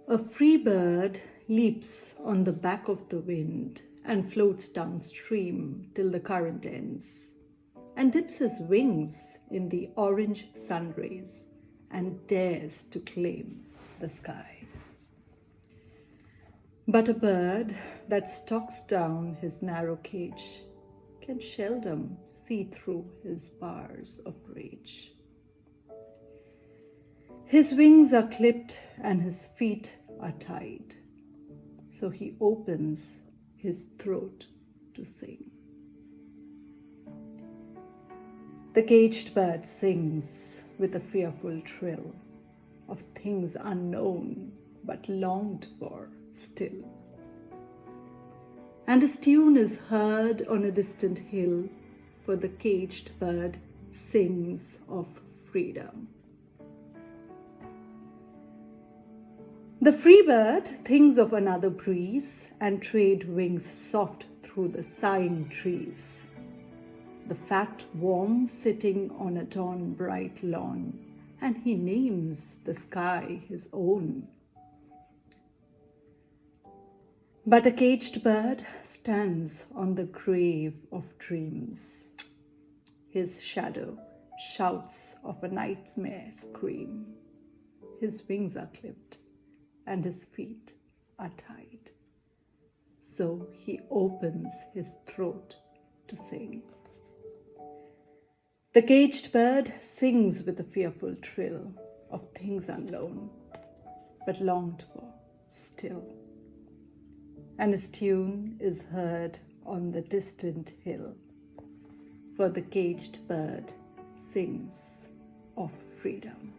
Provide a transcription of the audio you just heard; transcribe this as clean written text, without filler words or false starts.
A free bird leaps on the back of the wind and floats downstream till the current ends, and dips his wings in the orange sun rays and dares to claim the sky. But a bird that stalks down his narrow cage can seldom see through his bars of rage. His wings are clipped and his feet are tied, so he opens his throat to sing. The caged bird sings with a fearful trill of things unknown but longed for still. And his tune is heard on a distant hill, for the caged bird sings of freedom. The free bird thinks of another breeze and trade wings soft through the sighing trees. The fat worm sitting on a torn bright lawn, and he names the sky his own. But a caged bird stands on the grave of dreams. His shadow shouts of a nightmare scream. His wings are clipped and his feet are tied, so he opens his throat to sing. The caged bird sings with a fearful trill of things unknown, but longed for still. And his tune is heard on the distant hill, for the caged bird sings of freedom.